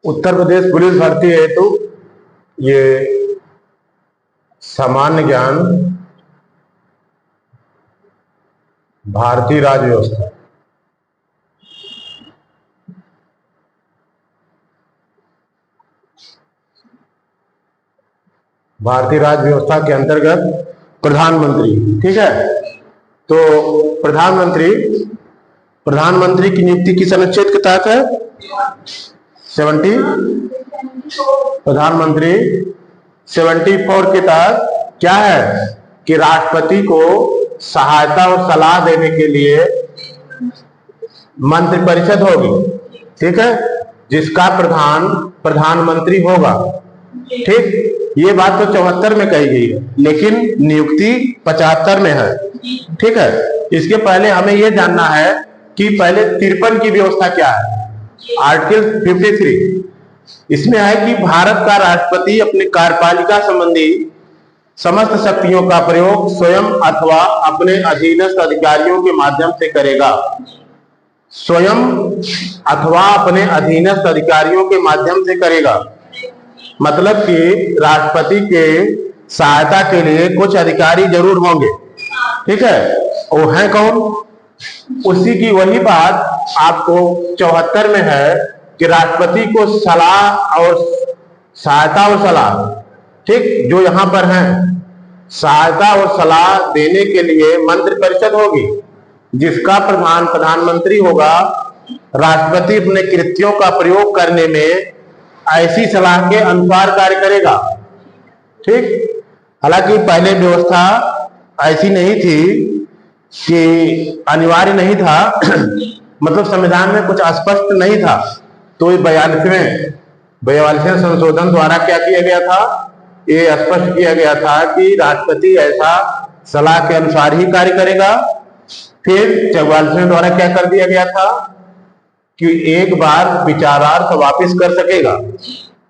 Uttar Pradesh police भर्ती हेतु ये सामान्य ज्ञान भारतीय राज्य व्यवस्था भारतीय राज्य व्यवस्था के अंतर्गत प्रधानमंत्री, ठीक है। तो प्रधानमंत्री की नियुक्ति किस अनुच्छेद के तहत है? 70। प्रधानमंत्री 74 के तहत क्या है कि राष्ट्रपति को सहायता और सलाह देने के लिए मंत्रिपरिषद होगी, ठीक है, जिसका प्रधान प्रधानमंत्री होगा। ठीक, ये बात तो 74 में कही गई है, लेकिन नियुक्ति 75 में है, ठीक है। इसके पहले हमें यह जानना है कि पहले 53 की व्यवस्था क्या है। आर्टिकल 53 इसमें है कि भारत का राष्ट्रपति अपने कार्यपालिका संबंधी समस्त शक्तियों का प्रयोग स्वयं अथवा अपने अधीनस्थ अधिकारियों के माध्यम से करेगा। स्वयं अथवा अपने अधीनस्थ अधिकारियों के माध्यम से करेगा, मतलब कि राष्ट्रपति के सहायता के लिए कुछ अधिकारी जरूर होंगे, ठीक है। वो है कौन? उसी की वही बात आपको 74 में है कि राष्ट्रपति को सलाह और सहायता और सलाह, ठीक, जो यहां पर है, सहायता और सलाह देने के लिए मंत्रिपरिषद होगी, जिसका प्रधान प्रधानमंत्री होगा। राष्ट्रपति अपने कृत्यों का प्रयोग करने में ऐसी सलाह के अनुसार कार्य करेगा, ठीक। हालांकि पहले व्यवस्था ऐसी नहीं थी कि अनिवार्य नहीं था मतलब संविधान में कुछ स्पष्ट नहीं था। तो 42वें संशोधन द्वारा क्या किया गया था? ये स्पष्ट किया गया था कि राष्ट्रपति ऐसा सलाह के अनुसार ही कार्य करेगा। फिर 44वें द्वारा क्या कर दिया गया था कि एक बार विचारार्थ वापस कर सकेगा,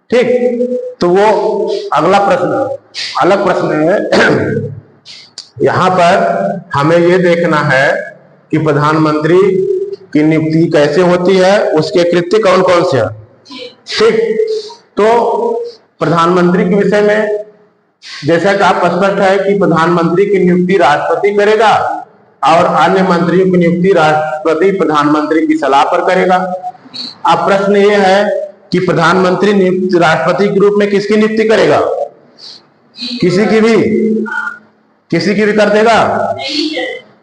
ठीक। तो वो अगला प्रश्न अलग प्रश्न है। यहां पर हमें यह देखना है कि प्रधानमंत्री की नियुक्ति कैसे होती है, उसके कृत्य कौन कौन से हैं, ठीक। तो प्रधानमंत्री के विषय में जैसा कि आप स्पष्ट है कि प्रधानमंत्री की नियुक्ति राष्ट्रपति करेगा और अन्य मंत्रियों की नियुक्ति राष्ट्रपति प्रधानमंत्री की सलाह पर करेगा। अब प्रश्न ये है कि प्रधानमंत्री नियुक्त राष्ट्रपति के रूप में किसकी नियुक्ति करेगा? किसी की भी कर देगा?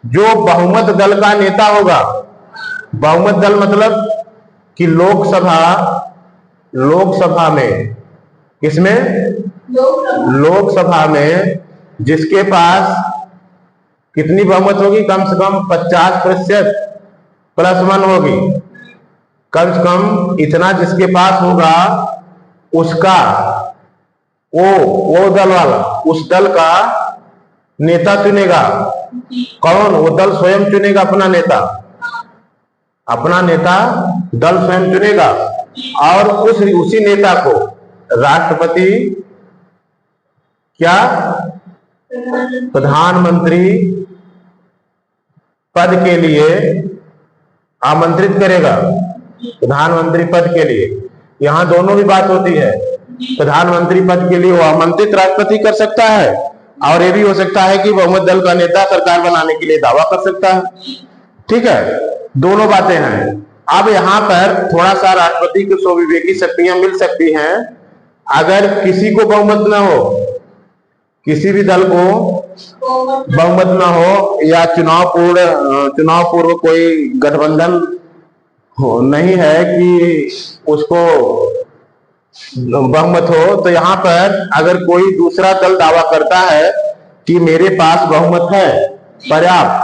जो बहुमत दल का नेता होगा। बहुमत दल मतलब कि लोकसभा में, किसमें? लोकसभा में जिसके पास कितनी बहुमत होगी? कम से कम 50% +1 होगी। कम से कम इतना जिसके पास होगा, उसका वो दल वाला उस दल का नेता चुनेगा। कौन? वो दल स्वयं चुनेगा अपना नेता दल स्वयं चुनेगा और उसी नेता को राष्ट्रपति क्या प्रधानमंत्री पद के लिए आमंत्रित करेगा। प्रधानमंत्री पद के लिए यहां दोनों भी बात होती है। प्रधानमंत्री पद के लिए वो आमंत्रित राष्ट्रपति कर सकता है और ये भी हो सकता है कि बहुमत दल का नेता सरकार बनाने के लिए दावा कर सकता है, ठीक है। दोनों बातें हैं। अब यहाँ पर थोड़ा सा राष्ट्रपति को स्वविवेकी शक्तियां मिल सकती हैं। अगर किसी को बहुमत ना हो, किसी भी दल को बहुमत ना हो या चुनाव पूर्व कोई गठबंधन नहीं है कि उसको बहुमत हो, तो यहाँ पर अगर कोई दूसरा दल दावा करता है कि मेरे पास बहुमत है पर्याप्त,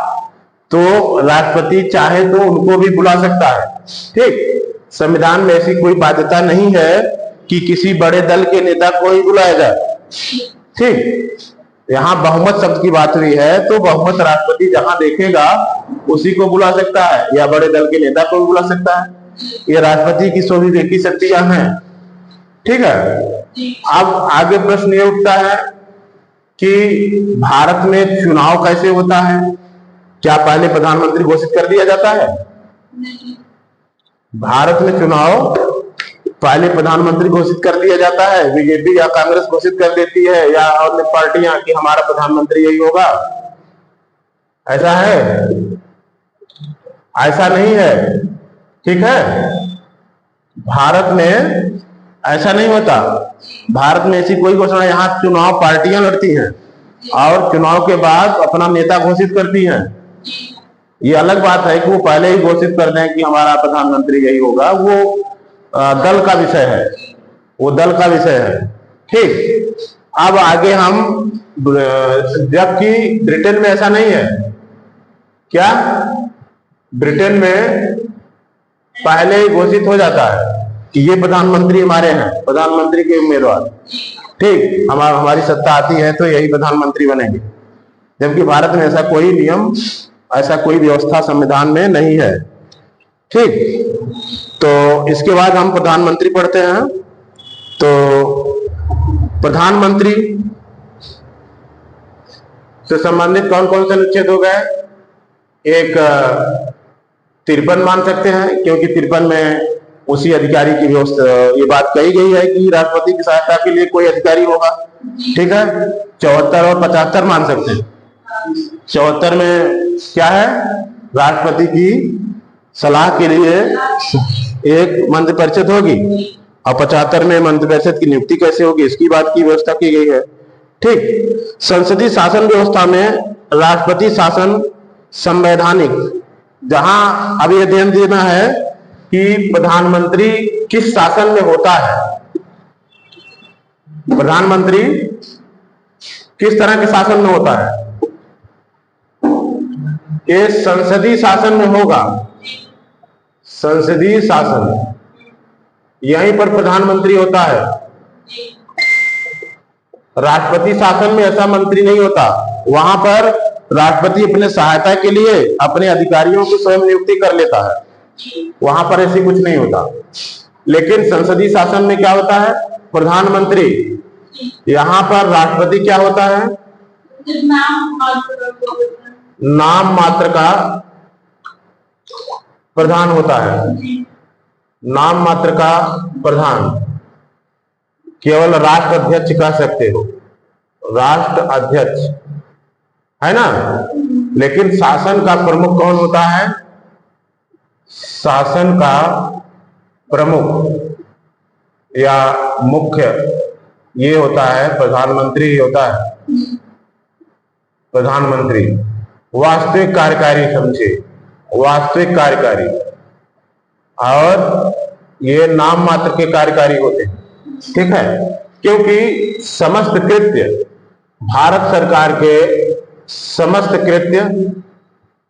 तो राष्ट्रपति चाहे तो उनको भी बुला सकता है, ठीक। संविधान में ऐसी कोई बाध्यता नहीं है कि किसी बड़े दल के नेता को ही बुलाया जाए, ठीक। यहाँ बहुमत शब्द की बात हुई है, तो बहुमत राष्ट्रपति जहां देखेगा उसी को बुला सकता है या बड़े दल के नेता को भी बुला सकता है। ये राष्ट्रपति की स्वविवेकी शक्तियां हैं, ठीक है। अब आगे प्रश्न ये उठता है कि भारत में चुनाव कैसे होता है? क्या पहले प्रधानमंत्री घोषित कर दिया जाता है? भारत में चुनाव पहले प्रधानमंत्री घोषित कर दिया जाता है, बीजेपी या कांग्रेस घोषित कर देती है या अन्य पार्टियां कि हमारा प्रधानमंत्री यही होगा। ऐसा है? ऐसा नहीं है। ठीक है, भारत में ऐसा नहीं होता। भारत में ऐसी कोई घोषणा, यहाँ चुनाव पार्टियां लड़ती हैं और चुनाव के बाद अपना नेता घोषित करती हैं। ये अलग बात है कि वो पहले ही घोषित कर दें कि हमारा प्रधानमंत्री यही होगा, वो दल का विषय है, वो दल का विषय है। ठीक, अब आगे हम, जबकि ब्रिटेन में ऐसा नहीं है। क्या? ब्रिटेन में पहले ही घोषित हो जाता है कि ये प्रधानमंत्री हमारे हैं, प्रधानमंत्री के उम्मीदवार। ठीक, हमारी सत्ता आती है तो यही प्रधानमंत्री बनेंगे। जबकि भारत में ऐसा कोई नियम, ऐसा कोई व्यवस्था संविधान में नहीं है। ठीक, तो इसके बाद हम प्रधानमंत्री पढ़ते हैं। तो प्रधानमंत्री से संबंधित कौन कौन से अनुच्छेद हो गए? एक 53 मान सकते हैं, क्योंकि 53 में उसी अधिकारी की व्यवस्था, ये बात कही गई है कि राष्ट्रपति की सहायता के लिए कोई अधिकारी होगा। ठीक है, 74 और 75 मान सकते हैं। 74 में क्या है? राष्ट्रपति की सलाह के लिए एक मंत्रिपरिषद होगी, और 75 में मंत्रिपरिषद की नियुक्ति कैसे होगी, इसकी बात की व्यवस्था की गई है। ठीक, संसदीय शासन व्यवस्था में राष्ट्रपति शासन संवैधानिक, जहां अभी अध्ययन देना है कि प्रधानमंत्री किस शासन में होता है। प्रधानमंत्री किस तरह के शासन में होता है? ये संसदीय शासन में होगा। संसदीय शासन, यहीं पर प्रधानमंत्री होता है। राष्ट्रपति शासन में ऐसा मंत्री नहीं होता। वहां पर राष्ट्रपति अपने सहायता के लिए अपने अधिकारियों की स्वयं नियुक्ति कर लेता है, वहां पर ऐसी कुछ नहीं होता। लेकिन संसदीय शासन में क्या होता है? प्रधानमंत्री। यहां पर राष्ट्रपति क्या होता है? नाम मात्र का प्रधान होता है। नाम मात्र का प्रधान, केवल राष्ट्र अध्यक्ष कह सकते हो, राष्ट्र अध्यक्ष, है ना। लेकिन शासन का प्रमुख कौन होता है? शासन का प्रमुख या मुख्य ये होता है प्रधानमंत्री होता है। प्रधानमंत्री वास्तविक कार्यकारी, समझे, वास्तविक कार्यकारी, और ये नाम मात्र के कार्यकारी होते हैं। ठीक है, क्योंकि समस्त कृत्य, भारत सरकार के समस्त कृत्य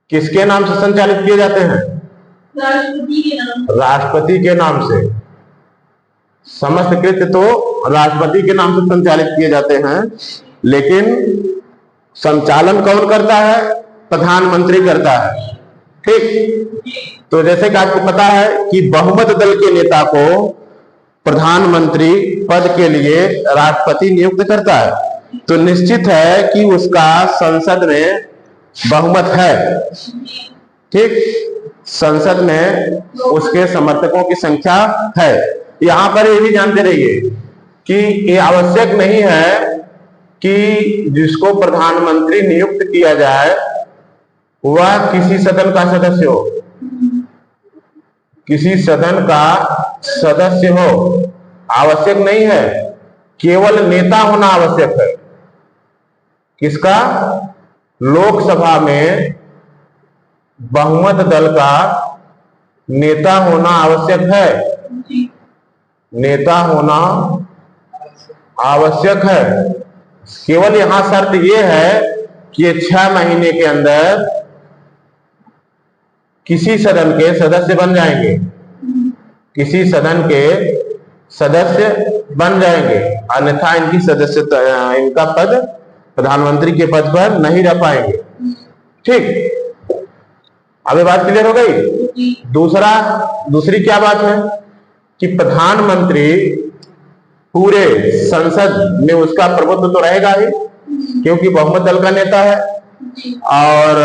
किसके नाम से संचालित किए जाते हैं? राष्ट्रपति के नाम से। समस्त कृत्य तो राष्ट्रपति के नाम से संचालित किए जाते हैं, लेकिन संचालन कौन करता है? प्रधानमंत्री करता है। ठीक, तो जैसे कि आपको पता है कि बहुमत दल के नेता को प्रधानमंत्री पद के लिए राष्ट्रपति नियुक्त करता है, तो निश्चित है कि उसका संसद में बहुमत है। ठीक, संसद में उसके समर्थकों की संख्या है। यहां पर ये भी जानते रहिए कि ये आवश्यक नहीं है कि जिसको प्रधानमंत्री नियुक्त किया जाए वह किसी सदन का सदस्य हो, किसी सदन का सदस्य हो, आवश्यक नहीं है। केवल नेता होना आवश्यक है। किसका? लोकसभा में बहुमत दल का नेता होना आवश्यक है। नेता होना आवश्यक है। केवल यहां शर्त यह है कि ये 6 महीने के अंदर किसी सदन के सदस्य बन जाएंगे, किसी सदन के सदस्य बन जाएंगे, अन्यथा इनकी सदस्यता, इनका पद, प्रधानमंत्री के पद पर नहीं रह पाएंगे। ठीक, अब ये बात क्लियर हो गई। दूसरी क्या बात है कि प्रधानमंत्री पूरे संसद में उसका प्रभुत्व तो रहेगा ही, क्योंकि बहुमत दल का नेता है, और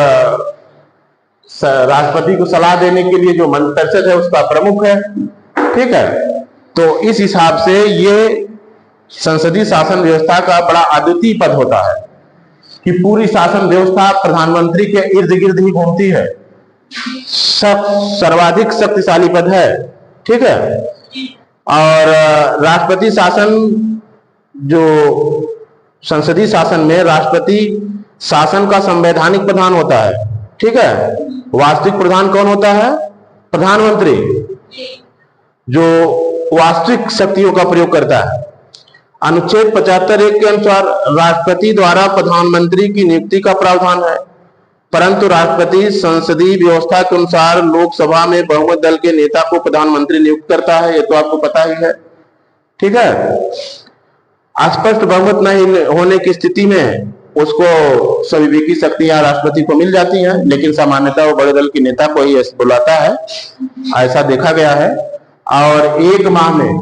राष्ट्रपति को सलाह देने के लिए जो मंत्रिपरिषद है उसका प्रमुख है। ठीक है, तो इस हिसाब से ये संसदीय शासन व्यवस्था का बड़ा अद्वितीय पद होता है कि पूरी शासन व्यवस्था प्रधानमंत्री के इर्द गिर्द ही घूमती है। सर्वाधिक शक्तिशाली पद है, ठीक है। और राष्ट्रपति शासन, जो संसदीय शासन में राष्ट्रपति शासन का संवैधानिक प्रधान होता है, ठीक है। वास्तविक प्रधान कौन होता है? प्रधानमंत्री, जो वास्तविक शक्तियों का प्रयोग करता है। अनुच्छेद 75(1) के अनुसार राष्ट्रपति द्वारा प्रधानमंत्री की नियुक्ति का प्रावधान है, परंतु राष्ट्रपति संसदीय व्यवस्था के अनुसार लोकसभा में बहुमत दल के नेता को प्रधानमंत्री नियुक्त करता है। ये तो आपको पता ही है, ठीक है। स्पष्ट बहुमत नहीं होने की स्थिति में उसको सभी की शक्तियां राष्ट्रपति को मिल जाती हैं, लेकिन सामान्यतः वो बड़े दल के नेता को ही बुलाता है, ऐसा देखा गया है। और 1 माह में,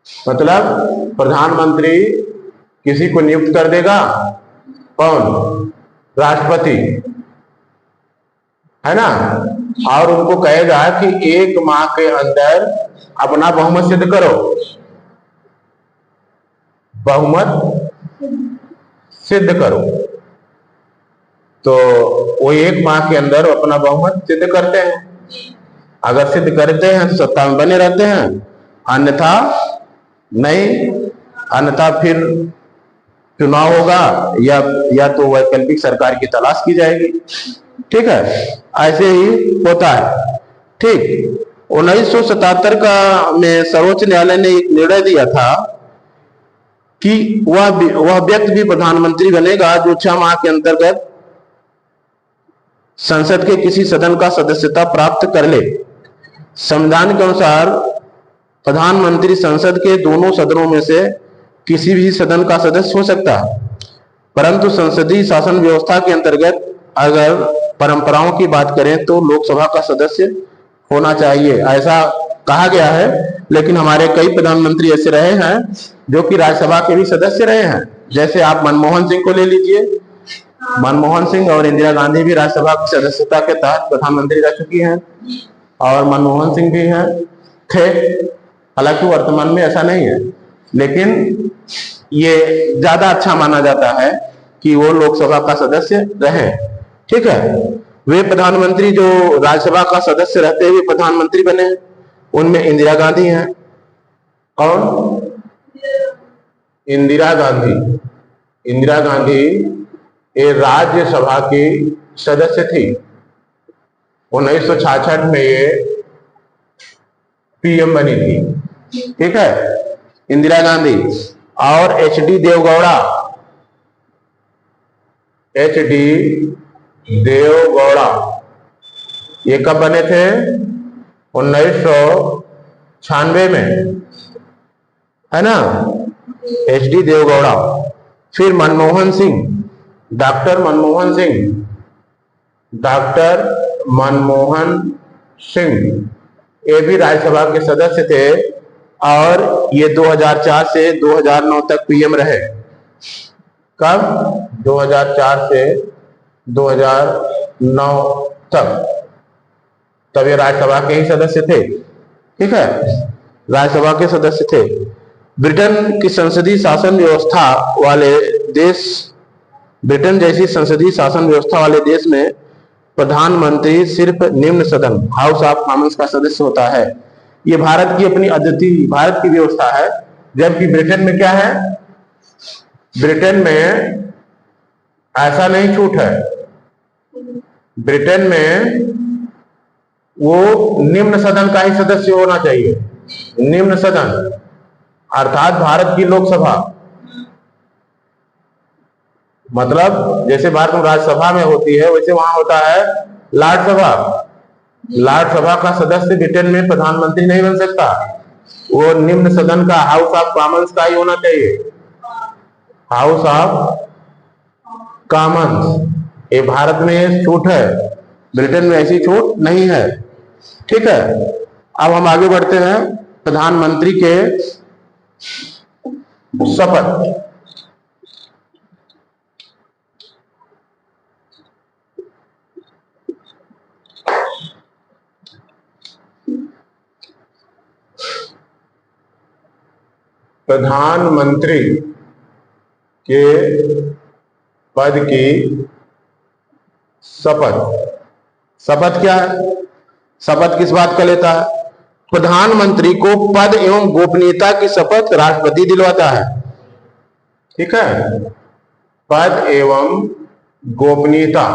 मतलब प्रधानमंत्री किसी को नियुक्त कर देगा, कौन? राष्ट्रपति, है ना। और उनको कहेगा कि 1 माह के अंदर अपना बहुमत सिद्ध करो, बहुमत सिद्ध करो। तो वो 1 माह के अंदर अपना बहुमत सिद्ध करते हैं। अगर सिद्ध करते हैं तो सत्ता में बने रहते हैं, अन्यथा नहीं, अन्यथा फिर चुनाव होगा या तो वैकल्पिक सरकार की तलाश की जाएगी, ठीक है। ऐसे ही होता है, ठीक। 1977 का में सर्वोच्च न्यायालय ने एक निर्णय दिया था कि वह व्यक्ति भी प्रधानमंत्री बनेगा जो 6 माह के अंतर्गत संसद के किसी सदन का सदस्यता प्राप्त कर ले। संविधान के अनुसार प्रधानमंत्री संसद के दोनों सदनों में से किसी भी सदन का सदस्य हो सकता है, परंतु संसदीय शासन व्यवस्था के अंतर्गत अगर परंपराओं की बात करें तो लोकसभा का सदस्य होना चाहिए, ऐसा कहा गया है। लेकिन हमारे कई प्रधानमंत्री ऐसे रहे हैं जो कि राज्यसभा के भी सदस्य रहे हैं। जैसे आप मनमोहन सिंह को ले लीजिए, मनमोहन सिंह और इंदिरा गांधी भी राज्यसभा की सदस्यता के तहत प्रधानमंत्री रह चुकी हैं, और मनमोहन सिंह भी हैं, थे। हालांकि वर्तमान में ऐसा नहीं है, लेकिन ये ज्यादा अच्छा माना जाता है कि वो लोकसभा का सदस्य रहे, ठीक है। वे प्रधानमंत्री जो राज्यसभा का सदस्य रहते हुए प्रधानमंत्री बने, उनमें इंदिरा गांधी हैं। कौन? इंदिरा गांधी। इंदिरा गांधी ये राज्यसभा की सदस्य थी। 1966 में ये पीएम बनी थी, ठीक है, इंदिरा गांधी। और एचडी देवगौड़ा, एचडी देवगौड़ा ये कब बने थे? 1996 में, है ना, एचडी देवगौड़ा। फिर मनमोहन सिंह, डॉक्टर मनमोहन सिंह, डॉक्टर मनमोहन सिंह ये भी राज्यसभा के सदस्य थे, और ये 2004 से 2009 तक पीएम रहे। कब? 2004 से 2009 तक। तब ये राज्यसभा के ही सदस्य थे, ठीक है, राज्यसभा के सदस्य थे। ब्रिटेन की संसदीय शासन व्यवस्था वाले देश, ब्रिटेन जैसी संसदीय शासन व्यवस्था वाले देश में प्रधानमंत्री सिर्फ निम्न सदन हाउस ऑफ कॉमन्स का सदस्य होता है। ये भारत की अपनी अद्वितीय भारत की व्यवस्था है। जबकि ब्रिटेन में क्या है? ब्रिटेन में ऐसा नहीं, छूट है। ब्रिटेन में वो निम्न सदन का ही सदस्य होना चाहिए, निम्न सदन, अर्थात भारत की लोकसभा। मतलब जैसे भारत में राज्यसभा में होती है, वैसे वहां होता है राज्यसभा। राज्यसभा का सदस्य ब्रिटेन में प्रधानमंत्री नहीं बन सकता, वो निम्न सदन का हाउस ऑफ कॉमन्स का ही होना चाहिए, हाउस ऑफ कॉमन्स। ये भारत में छूट है, ब्रिटेन में ऐसी छूट नहीं है, ठीक है। अब हम आगे बढ़ते हैं प्रधानमंत्री के शपथ। प्रधानमंत्री के पद की शपथ। शपथ क्या है? शपथ किस बात का लेता है? प्रधानमंत्री को पद एवं गोपनीयता की शपथ राष्ट्रपति दिलवाता है। ठीक है, पद एवं गोपनीयता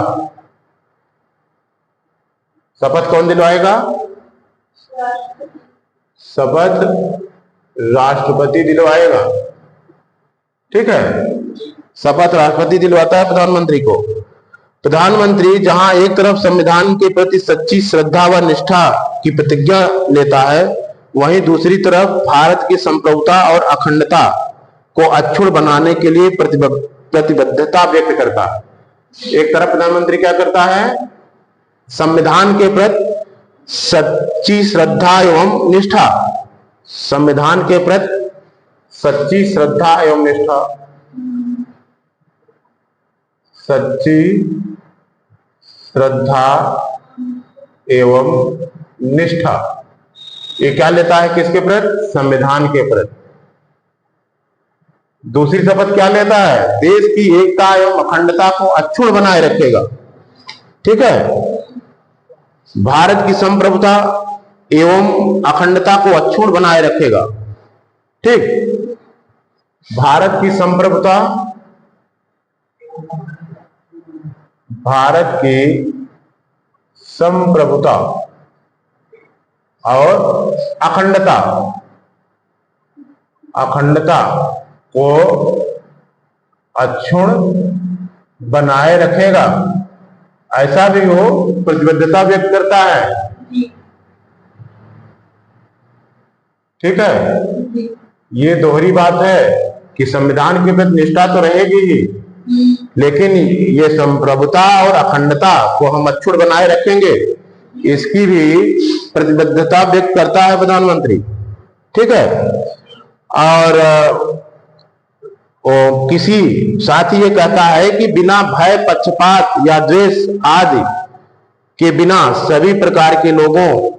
शपथ कौन दिलवाएगा? शपथ राष्ट्रपति दिलवाएगा। ठीक है, शपथ राष्ट्रपति दिलवाता है प्रधानमंत्री को। प्रधानमंत्री जहां एक तरफ संविधान के प्रति सच्ची श्रद्धा व निष्ठा की प्रतिज्ञा लेता है, वहीं दूसरी तरफ भारत की संप्रभुता और अखंडता को अक्षुण्ण बनाने के लिए प्रतिबद्धता व्यक्त करता है। एक तरफ प्रधानमंत्री क्या करता है? संविधान के प्रति सच्ची श्रद्धा एवं निष्ठा, संविधान के प्रति सच्ची श्रद्धा एवं निष्ठा, सच्ची श्रद्धा एवं निष्ठा, ये क्या लेता है? किसके प्रति? संविधान के प्रति। दूसरी शपथ क्या लेता है? देश की एकता एवं अखंडता को अक्षुण्ण बनाए रखेगा। ठीक है, भारत की संप्रभुता एवं अखंडता को अक्षुण्ण बनाए रखेगा। ठीक, भारत की संप्रभुता, भारत की संप्रभुता और अखंडता, अखंडता को अक्षुण्ण बनाए रखेगा, ऐसा भी वो प्रतिबद्धता व्यक्त करता है। ठीक है, ये दोहरी बात है कि संविधान के प्रति निष्ठा तो रहेगी ही, लेकिन ये संप्रभुता और अखंडता को हम अक्षुण्ण बनाए रखेंगे, इसकी भी प्रतिबद्धता व्यक्त करता है प्रधानमंत्री। ठीक है, और किसी साथ ही ये कहता है कि बिना भय, पक्षपात या द्वेष आदि के बिना सभी प्रकार के लोगों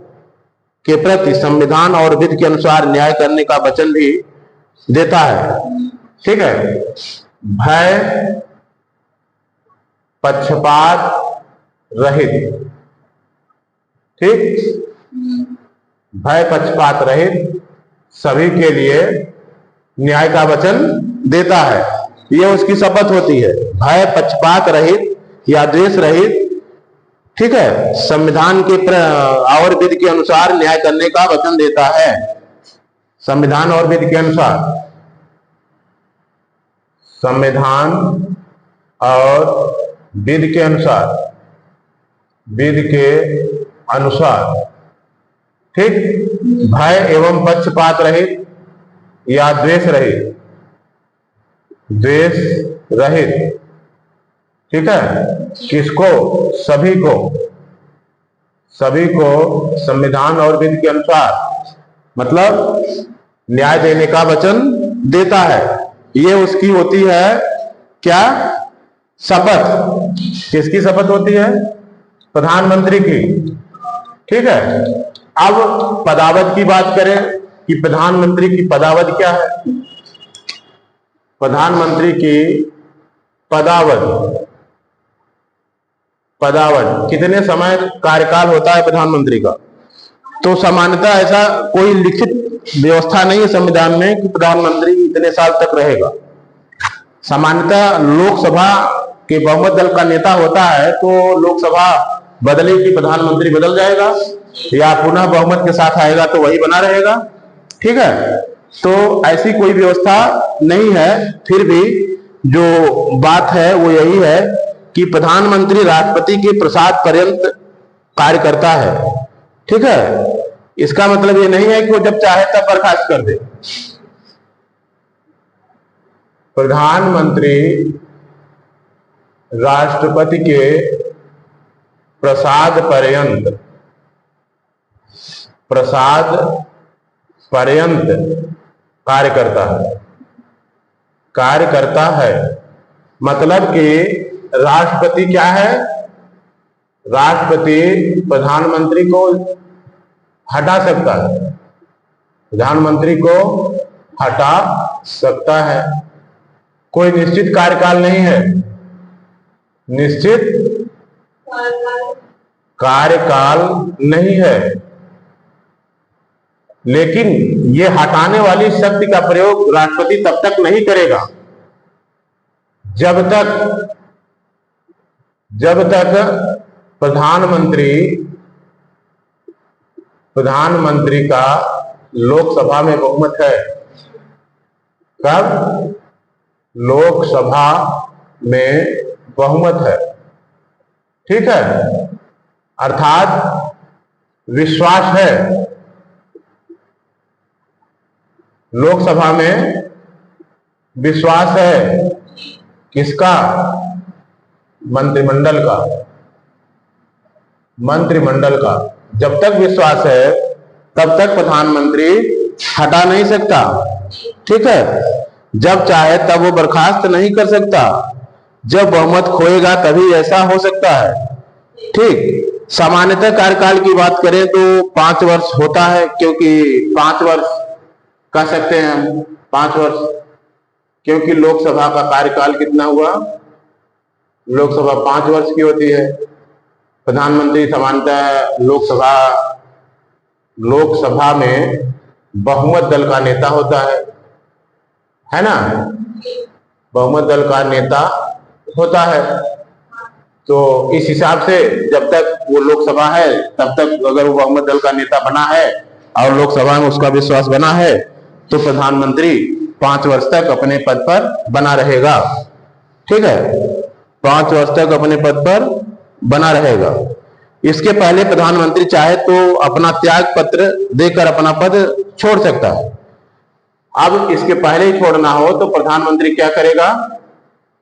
के प्रति संविधान और विधि के अनुसार न्याय करने का वचन भी देता है। ठीक है, भय, पक्षपात रहित, ठीक, भय पक्षपात रहित सभी के लिए न्याय का वचन देता है। यह उसकी शपथ होती है, भय पक्षपात रहित या द्वेष रहित, ठीक है, संविधान के और विधि के अनुसार न्याय करने का वचन देता है। संविधान और विधि के अनुसार, संविधान और विधि के अनुसार, विधि के अनुसार, ठीक, भय एवं पक्षपात रहित या द्वेष रहित, द्वेष रहित, ठीक है, किसको? सभी को, सभी को संविधान और विधि के अनुसार मतलब न्याय देने का वचन देता है। ये उसकी होती है क्या? शपथ। किसकी शपथ होती है? प्रधानमंत्री की। ठीक है, अब पदावध की बात करें कि प्रधानमंत्री की पदावधि क्या है। प्रधानमंत्री की पदावधि, पदावधि कितने समय कार्यकाल होता है प्रधानमंत्री का? तो सामान्यतः ऐसा कोई लिखित व्यवस्था नहीं है संविधान में कि प्रधानमंत्री इतने साल तक रहेगा। सामान्यतः लोकसभा के बहुमत दल का नेता होता है तो लोकसभा बदलेगी, प्रधानमंत्री बदल जाएगा, या पुनः बहुमत के साथ आएगा तो वही बना रहेगा। ठीक है, तो ऐसी कोई व्यवस्था नहीं है। फिर भी जो बात है वो यही है कि प्रधानमंत्री राष्ट्रपति के प्रसाद पर्यंत कार्य करता है। ठीक है, इसका मतलब ये नहीं है कि वो जब चाहे तब बर्खास्त कर दे। प्रधानमंत्री राष्ट्रपति के प्रसाद पर्यंत, प्रसाद पर्यंत कार्य करता है, कार्य करता है। मतलब कि राष्ट्रपति क्या है? राष्ट्रपति प्रधानमंत्री को हटा सकता है, प्रधानमंत्री को हटा सकता है। कोई निश्चित कार्यकाल नहीं है, निश्चित कार्यकाल नहीं है, लेकिन ये हटाने वाली शक्ति का प्रयोग राष्ट्रपति तब तक नहीं करेगा जब तक प्रधानमंत्री का लोकसभा में बहुमत है। कब लोकसभा में बहुमत है, ठीक है, अर्थात विश्वास है, लोकसभा में विश्वास है, किसका? मंत्रिमंडल का। जब तक विश्वास है तब तक प्रधानमंत्री हटा नहीं सकता, ठीक है। जब चाहे तब वो बर्खास्त नहीं कर सकता, जब बहुमत खोएगा तभी ऐसा हो सकता है, ठीक। सामान्यतः कार्यकाल की बात करें तो 5 वर्ष होता है, क्योंकि 5 वर्ष कह सकते हैं हम, 5 वर्ष, क्योंकि लोकसभा का कार्यकाल कितना हुआ? लोकसभा 5 वर्ष की होती है। प्रधानमंत्री सामान्यतः लोकसभा में बहुमत दल का नेता होता है ना, बहुमत दल का नेता होता है। तो इस हिसाब से जब तक वो लोकसभा है तब तक अगर वो बहुमत दल का नेता बना है और लोकसभा में उसका विश्वास बना है तो प्रधानमंत्री 5 वर्ष तक अपने पद पर बना रहेगा, ठीक है, 5 वर्ष तक अपने पद पर बना रहेगा। इसके पहले प्रधानमंत्री चाहे तो अपना त्याग पत्र देकर अपना पद छोड़ सकता है। अब इसके पहले ही छोड़ना हो तो प्रधानमंत्री क्या करेगा?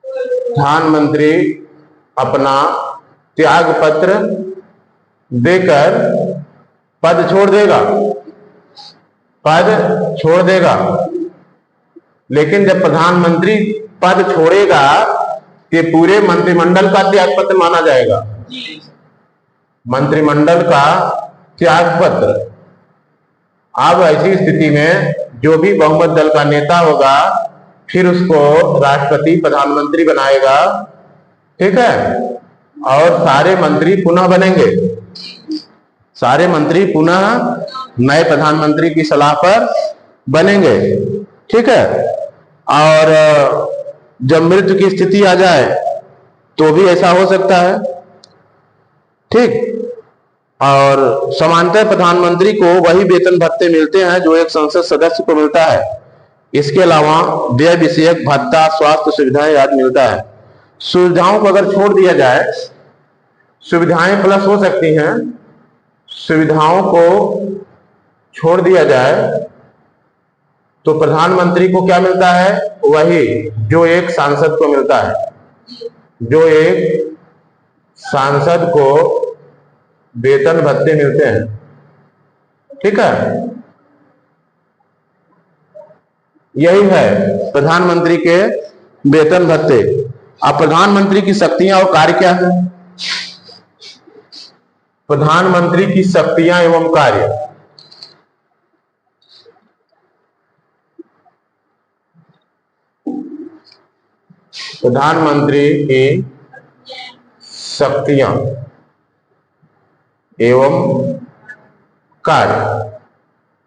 प्रधानमंत्री अपना त्याग पत्र देकर पद छोड़ देगा। लेकिन जब प्रधानमंत्री पद छोड़ेगा कि पूरे मंत्रिमंडल का त्याग पत्र माना जाएगा, मंत्रिमंडल का त्याग पत्र। अब ऐसी स्थिति में जो भी बहुमत दल का नेता होगा फिर उसको राष्ट्रपति प्रधानमंत्री बनाएगा, ठीक है, और सारे मंत्री पुनः बनेंगे, सारे मंत्री पुनः नए प्रधानमंत्री की सलाह पर बनेंगे, ठीक है। और जब मृत्यु की स्थिति आ जाए तो भी ऐसा हो सकता है, ठीक। और सामान्यतः प्रधानमंत्री को वही वेतन भत्ते मिलते हैं जो एक संसद सदस्य को मिलता है। इसके अलावा व्यय विषयक भत्ता, स्वास्थ्य सुविधाएं आदि मिलता है। सुविधाओं को अगर छोड़ दिया जाए, सुविधाएं प्लस हो सकती हैं, सुविधाओं को छोड़ दिया जाए तो प्रधानमंत्री को क्या मिलता है? वही जो एक सांसद को मिलता है, जो एक सांसद को वेतन भत्ते मिलते हैं, ठीक है। यही है प्रधानमंत्री के वेतन भत्ते। अब प्रधानमंत्री की शक्तियां और कार्य क्या है? प्रधानमंत्री की शक्तियां एवं कार्य। प्रधानमंत्री की शक्तियां एवं कार्य।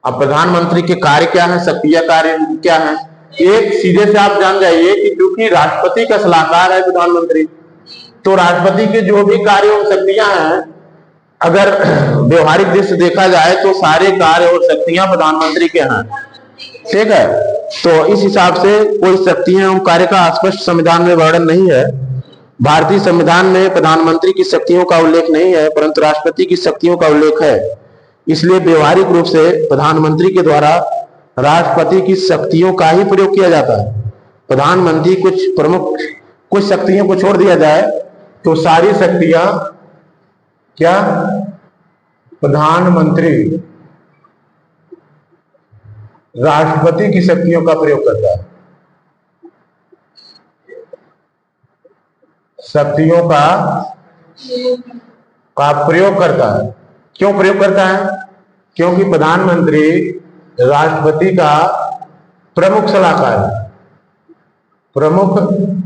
अब प्रधानमंत्री के कार्य क्या है, शक्तियां कार्य क्या है? एक सीधे से आप जान जाइए कि क्योंकि राष्ट्रपति का सलाहकार है प्रधानमंत्री, तो राष्ट्रपति के जो भी कार्य और शक्तियां हैं, अगर व्यवहारिक दृष्टि देखा जाए तो सारे कार्य और शक्तियां प्रधानमंत्री के हैं, ठीक है। तो इस हिसाब से कोई शक्तियां एवं कार्य का स्पष्ट संविधान में वर्णन नहीं है। भारतीय संविधान में प्रधानमंत्री की शक्तियों का उल्लेख नहीं है, परंतु राष्ट्रपति की शक्तियों का उल्लेख है। इसलिए व्यवहारिक रूप से प्रधानमंत्री के द्वारा राष्ट्रपति की शक्तियों का ही प्रयोग किया जाता है। प्रधानमंत्री कुछ शक्तियों को छोड़ दिया जाए तो सारी शक्तियां क्या? प्रधानमंत्री राष्ट्रपति की शक्तियों का प्रयोग करता है, शक्तियों का प्रयोग करता है। क्यों प्रयोग करता है? क्योंकि प्रधानमंत्री राष्ट्रपति का प्रमुख सलाहकार, प्रमुख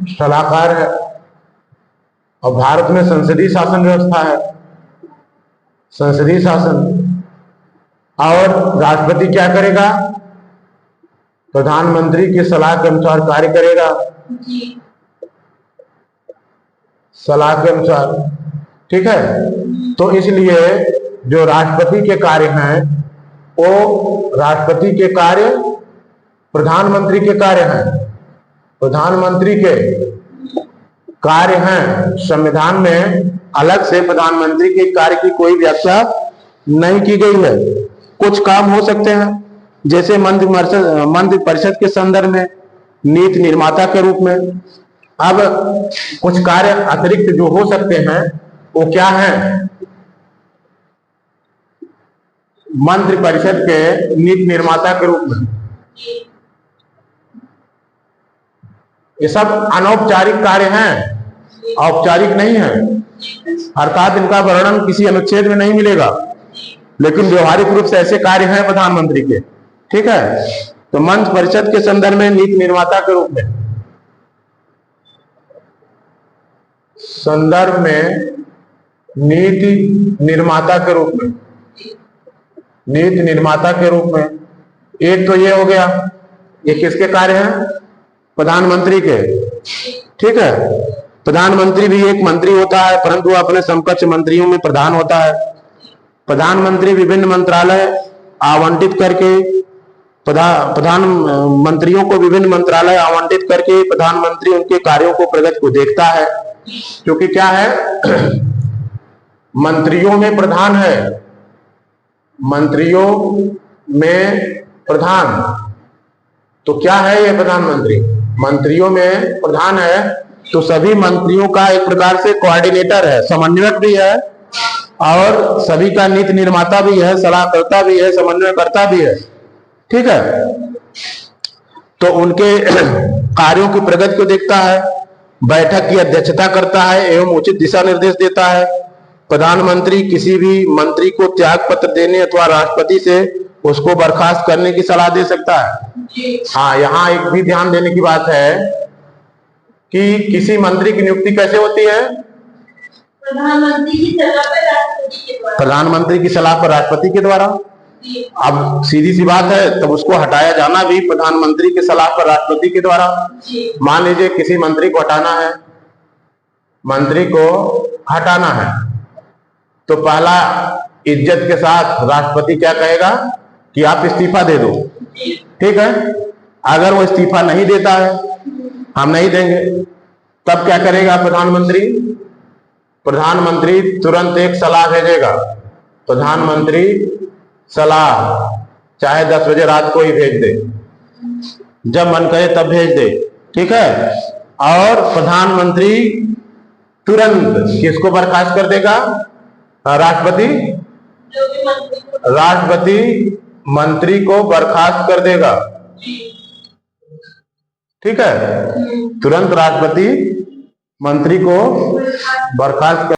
सलाहकार है। और भारत में संसदीय शासन व्यवस्था है, संसदीय शासन। और राष्ट्रपति क्या करेगा? प्रधानमंत्री की सलाह के अनुसार कार्य करेगा, सलाह के अनुसार। ठीक है, तो इसलिए जो राष्ट्रपति के कार्य हैं वो राष्ट्रपति के कार्य प्रधानमंत्री के कार्य हैं, प्रधानमंत्री के कार्य हैं। संविधान में अलग से प्रधानमंत्री के कार्य की कोई व्याख्या नहीं की गई है। कुछ काम हो सकते हैं, जैसे मंत्रि परिषद के संदर्भ में, नीति निर्माता के रूप में। अब कुछ कार्य अतिरिक्त जो हो सकते हैं वो क्या है? मंत्रि परिषद के नीति निर्माता के रूप में। ये सब अनौपचारिक कार्य हैं, औपचारिक नहीं है, अर्थात इनका वर्णन किसी अनुच्छेद में नहीं मिलेगा, लेकिन व्यवहारिक रूप से ऐसे कार्य हैं प्रधानमंत्री के। ठीक है, तो मंत्रि परिषद के संदर्भ में नीति निर्माता के रूप में, संदर्भ में नीति निर्माता के रूप में, नीति निर्माता के रूप में। एक तो ये हो गया, ये किसके कार्य हैं? प्रधानमंत्री के। ठीक है, प्रधानमंत्री भी एक मंत्री होता है, परंतु अपने समकक्ष मंत्रियों में प्रधान होता है। प्रधानमंत्री विभिन्न मंत्रालय आवंटित करके प्रधानमंत्रियों को विभिन्न मंत्रालय आवंटित करके प्रधानमंत्री उनके कार्यों को, प्रगति को देखता है। क्योंकि क्या है, मंत्रियों में प्रधान है, मंत्रियों में प्रधान। तो क्या है ये प्रधानमंत्री? मंत्रियों में प्रधान है, तो सभी मंत्रियों का एक प्रकार से कोऑर्डिनेटर है, समन्वयक भी है, और सभी का नीति निर्माता भी है, सलाहकर्ता भी है, समन्वयकर्ता भी है। ठीक है, तो उनके कार्यों की प्रगति को देखता है, बैठक की अध्यक्षता करता है एवं उचित दिशा निर्देश देता है। प्रधानमंत्री किसी भी मंत्री को त्याग पत्र देने अथवा राष्ट्रपति से उसको बर्खास्त करने की सलाह दे सकता है। हाँ, यहाँ एक भी ध्यान देने की बात है कि किसी मंत्री की नियुक्ति कैसे होती है? प्रधानमंत्री की सलाह पर राष्ट्रपति के द्वारा, प्रधानमंत्री की सलाह पर राष्ट्रपति के द्वारा। अब सीधी सी बात है, तब उसको हटाया जाना भी प्रधानमंत्री की सलाह पर राष्ट्रपति के द्वारा। मान लीजिए किसी मंत्री को हटाना है, मंत्री को हटाना है, तो पहला इज्जत के साथ राष्ट्रपति क्या कहेगा कि आप इस्तीफा दे दो। ठीक है, अगर वो इस्तीफा नहीं देता है, हम नहीं देंगे, तब क्या करेगा प्रधानमंत्री? प्रधानमंत्री तुरंत एक सलाह भेजेगा। प्रधानमंत्री सलाह चाहे 10 बजे रात को ही भेज दे, जब मन करे तब भेज दे। ठीक है, और प्रधानमंत्री तुरंत किसको बर्खास्त कर देगा? राष्ट्रपति, राष्ट्रपति मंत्री को बर्खास्त कर देगा। ठीक है, तुरंत राष्ट्रपति मंत्री को बर्खास्त कर